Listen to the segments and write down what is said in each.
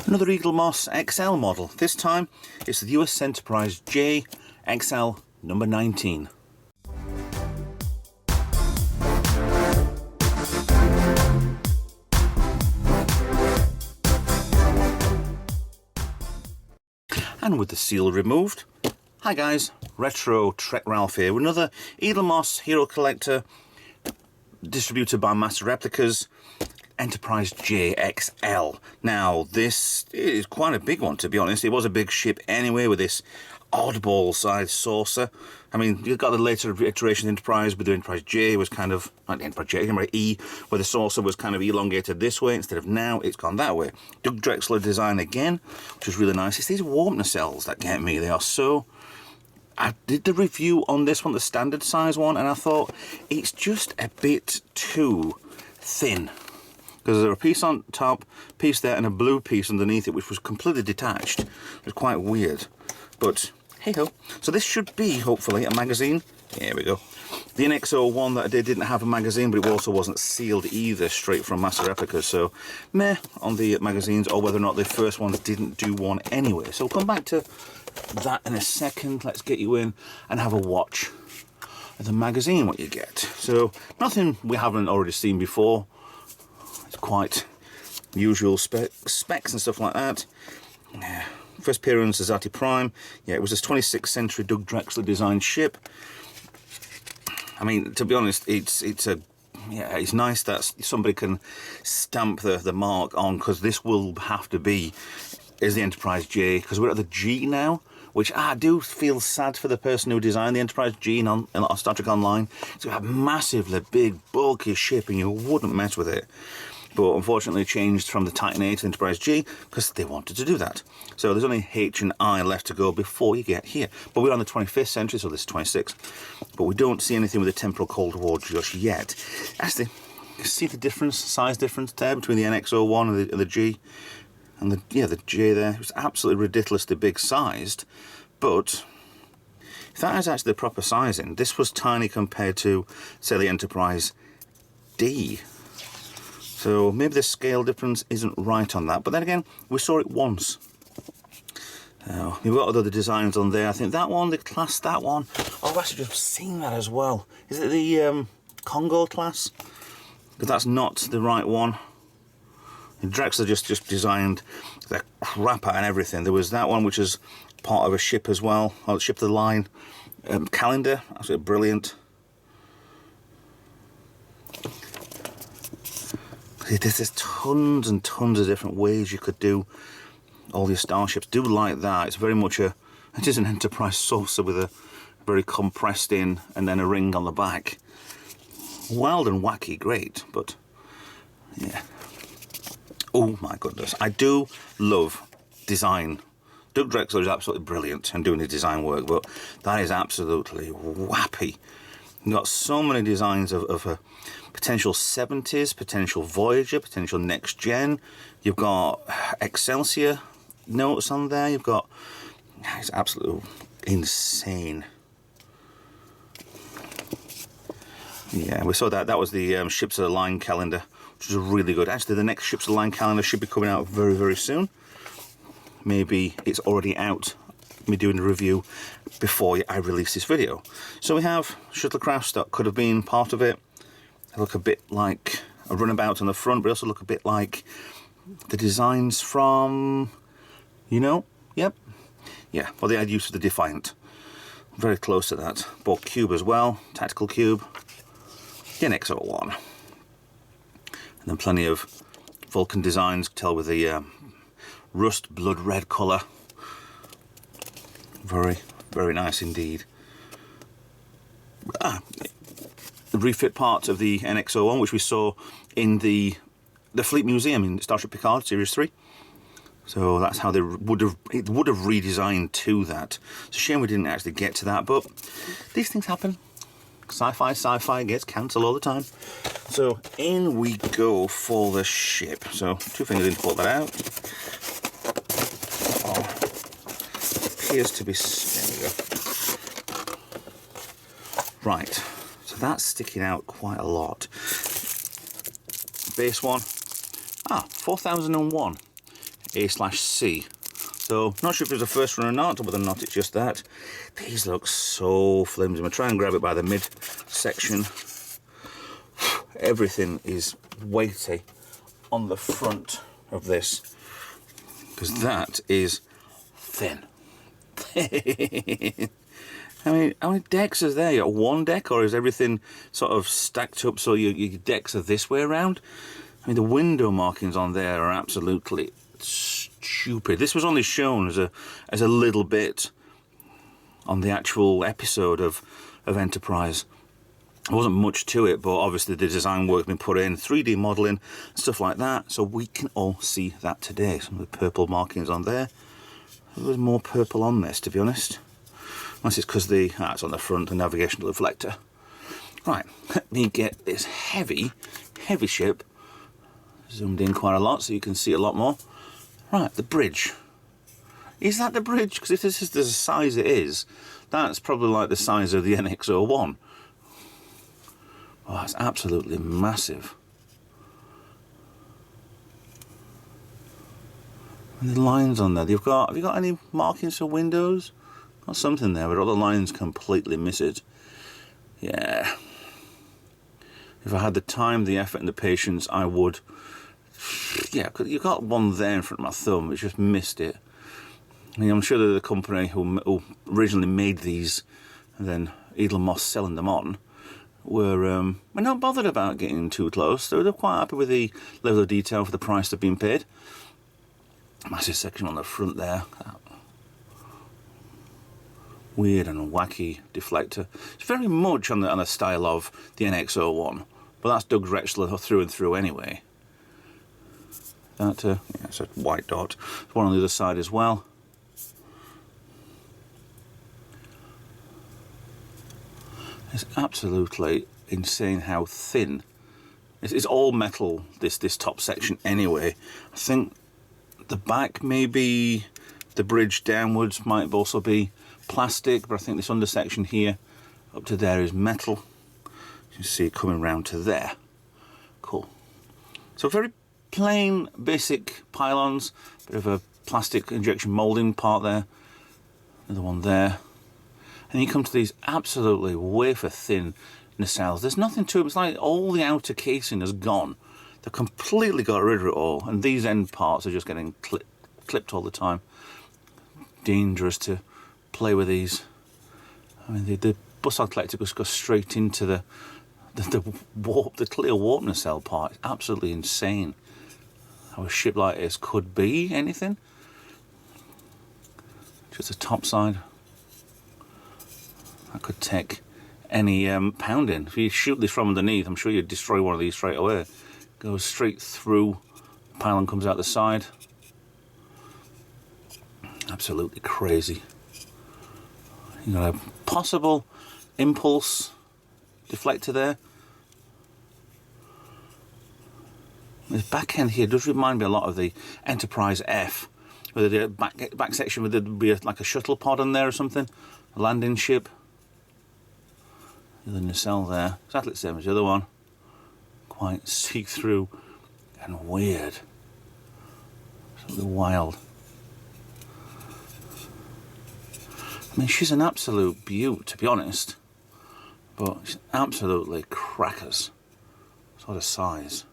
Another Eaglemoss XL model. This time it's the US Enterprise J XL number 19. And with the seal removed, hi guys, Retro Trek Ralph here with another Eaglemoss Hero Collector distributed by Master Replicas Enterprise JXL. Now this is quite a big one, to be honest. It was a big ship anyway with this oddball sized saucer. I mean, you've got the later iteration Enterprise, but the Enterprise J was kind of, not the Enterprise J, Enterprise E, where the saucer was kind of elongated this way instead of now it's gone that way. Doug Drexler design again, which is really nice. It's these warp nacelles that get me. They are so... I did the review on this one, the standard size one, and I thought it's just a bit too thin. Because there's a piece on top, piece there, and a blue piece underneath it, which was completely detached. It was quite weird. But, hey-ho. So this should be, hopefully, a magazine. Here we go. The NX01 that I did didn't have a magazine, but it also wasn't sealed either, straight from Master Replicas. So, meh on the magazines, or whether or not the first ones didn't do one anyway. So we'll come back to that in a second. Let's get you in and have a watch of the magazine, what you get. So, nothing we haven't already seen before. It's quite usual specs and stuff like that. Yeah. First appearance as Zati Prime. Yeah, it was this 26th century Doug Drexler designed ship. I mean, to be honest, it's nice that somebody can stamp the mark on, because this will have to be is the Enterprise J, because we're at the G now, which I do feel sad for the person who designed the Enterprise G in Star Trek Online. It's a massively big, bulky ship, and you wouldn't mess with it. But unfortunately changed from the Titan A to Enterprise G because they wanted to do that. So there's only H and I left to go before you get here. But we're on the 25th century, so this is 26th. But we don't see anything with the temporal Cold War just yet. Actually, you see the difference, size difference there between the NX01 and the G. And the J there. It was absolutely ridiculously big sized. But if that is actually the proper sizing, this was tiny compared to, say, the Enterprise D. So maybe the scale difference isn't right on that. But then again, we saw it once. We've got other designs on there. I think that one, the class, that one. Oh, I've actually just seen that as well. Is it the Congo class? Because that's not the right one. Drexler just designed the crap out and everything. There was that one, which is part of a ship as well. Oh, ship of the line calendar. Absolutely brilliant. There's tons and tons of different ways you could do all your starships. Do like that. It's very much it is an Enterprise saucer with a very compressed in and then a ring on the back. Wild and wacky, great, but yeah. Oh my goodness, I do love design. Doug Drexler is absolutely brilliant in doing his design work, but that is absolutely whappy. You've got so many designs of a potential 70s, potential Voyager, potential Next Gen. You've got Excelsior notes on there. You've got... It's absolutely insane. Yeah, we saw that. That was the Ships of the Line calendar, which is really good. Actually, the next Ships of the Line calendar should be coming out very, very soon. Maybe it's already out. Me doing the review before I release this video. So we have shuttlecrafts that could have been part of it. They look a bit like a runabout on the front, but also look a bit like the designs from, yep, yeah, well, they had use of the Defiant. Very close to that. Borg cube as well, tactical cube, the NX01, and then plenty of Vulcan designs, tell with the rust blood red colour. Very, very nice indeed. The refit part of the NX01, which we saw in the Fleet Museum in Starship Picard Series 3. So that's how it would have redesigned to that. It's a shame we didn't actually get to that, but these things happen. Sci-fi gets cancelled all the time. So in we go for the ship. So 2 fingers in to pull that out. Appears to be, there we go. Right, so that's sticking out quite a lot. Base one, 4001. A/C. So, not sure if it was the first one or not, or whether or not it's just that. These look so flimsy. I'm going to try and grab it by the mid-section. Everything is weighty on the front of this, because that is thin. How many decks is there? You got one deck, or is everything sort of stacked up so your decks are this way around? I mean, the window markings on there are absolutely stupid. This was only shown as a little bit on the actual episode of Enterprise. There wasn't much to it, but obviously the design work been put in, 3D modelling, stuff like that, so we can all see that today. Some of the purple markings on there. There's more purple on this, to be honest. Unless it's because it's on the front, the navigational reflector. Right, let me get this heavy ship zoomed in quite a lot so you can see a lot more. Right, the bridge. Is that the bridge? Because if this is the size it is, that's probably like the size of the NX01. Oh, that's absolutely massive. And the lines on there, have you got any markings for windows? Got something there, but all the lines completely miss it. Yeah. If I had the time, the effort and the patience, I would. Yeah, you've got one there in front of my thumb, it's just missed it. I mean, I'm sure that the company who originally made these, and then Eaglemoss selling them on, were not bothered about getting too close. They're quite happy with the level of detail for the price they've been paid. Massive section on the front there. Weird and wacky deflector. It's very much on the style of the NX01, but that's Doug Rechler through and through anyway. That yeah, it's a white dot. There's one on the other side as well. It's absolutely insane how thin. It's all metal, this top section anyway. I think the back, maybe the bridge downwards might also be plastic, but I think this undersection here up to there is metal. You can see it coming round to there. Cool. So very plain, basic pylons, bit of a plastic injection moulding part there, another one there. And you come to these absolutely wafer thin nacelles. There's nothing to them. It's like all the outer casing has gone. They've completely got rid of it all, and these end parts are just getting clipped all the time. Dangerous to play with these. I mean, the bussard collector just goes straight into the clear warp nacelle part. It's absolutely insane how a ship like this could be anything. Just the top side. That could take any pounding. If you shoot this from underneath, I'm sure you'd destroy one of these straight away. Goes straight through, pylon comes out the side. Absolutely crazy. You got a possible impulse deflector there. This back end here does remind me a lot of the Enterprise F, where the back section would there be like a shuttle pod on there or something, a landing ship. The nacelle there, exactly the same as the other one. Quite see-through and weird. Something wild. I mean, she's an absolute beaut, to be honest. But she's absolutely crackers. Sort of size.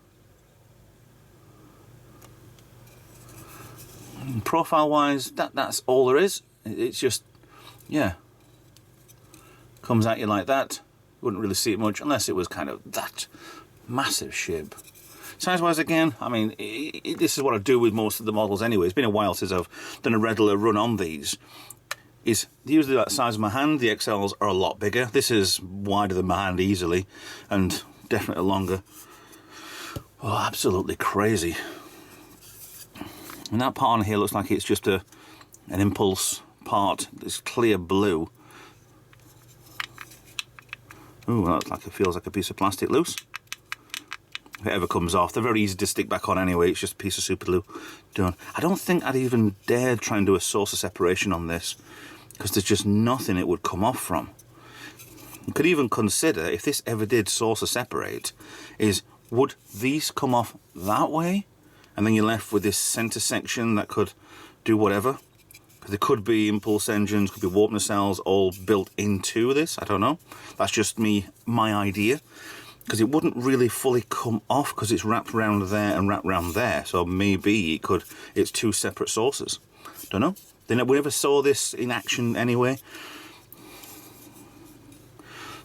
And profile-wise, that's all there is. It's just, yeah. Comes at you like that. Wouldn't really see it much unless it was kind of that massive ship. Size-wise, again, I mean, this is what I do with most of the models anyway. It's been a while since I've done a regular run on these. Is usually that size of my hand. The XLs are a lot bigger. This is wider than my hand easily, and definitely longer. Oh, absolutely crazy. And that part on here looks like it's just an impulse part. This clear blue. Ooh, that like it feels like a piece of plastic loose. If it ever comes off, they're very easy to stick back on anyway. It's just a piece of super glue done. I don't think I'd even dare try and do a source of separation on this, because there's just nothing it would come off from. You could even consider, if this ever did source of separate, is would these come off that way and then you're left with this center section that could do whatever. There could be impulse engines, could be warp nacelles all built into this. I don't know. That's just my idea, because it wouldn't really fully come off because it's wrapped around there and wrapped around there. So maybe it's two separate sources. Don't know. We never saw this in action anyway.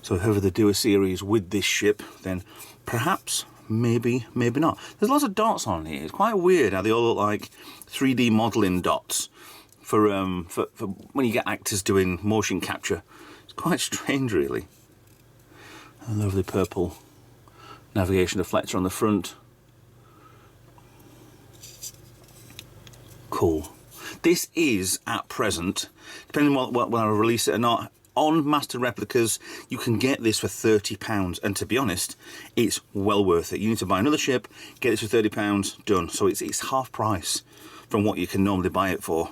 So if ever they do a series with this ship, then perhaps, maybe not. There's lots of dots on here. It's quite weird how they all look like 3D modeling dots. For when you get actors doing motion capture. It's quite strange, really. A lovely purple navigation deflector on the front. Cool. This is, at present, depending on when I release it or not, on Master Replicas, you can get this for £30, and to be honest, it's well worth it. You need to buy another ship, get this for £30, done. So it's half price from what you can normally buy it for.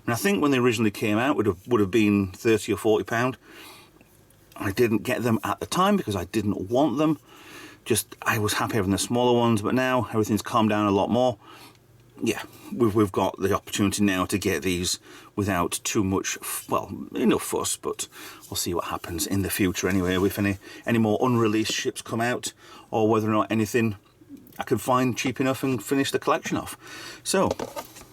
And I think when they originally came out, it would have been £30 or £40. I didn't get them at the time because I didn't want them. I was happy having the smaller ones, but now everything's calmed down a lot more. Yeah, we've got the opportunity now to get these without too much, well, enough fuss, but we'll see what happens in the future anyway, if any more unreleased ships come out, or whether or not anything I can find cheap enough and finish the collection off. So,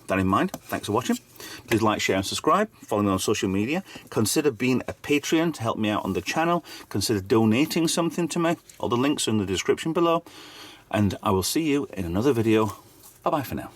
that in mind, thanks for watching. Please like, share and subscribe. Follow me on social media. Consider being a Patreon to help me out on the channel. Consider donating something to me. All the links are in the description below. And I will see you in another video. Bye bye for now.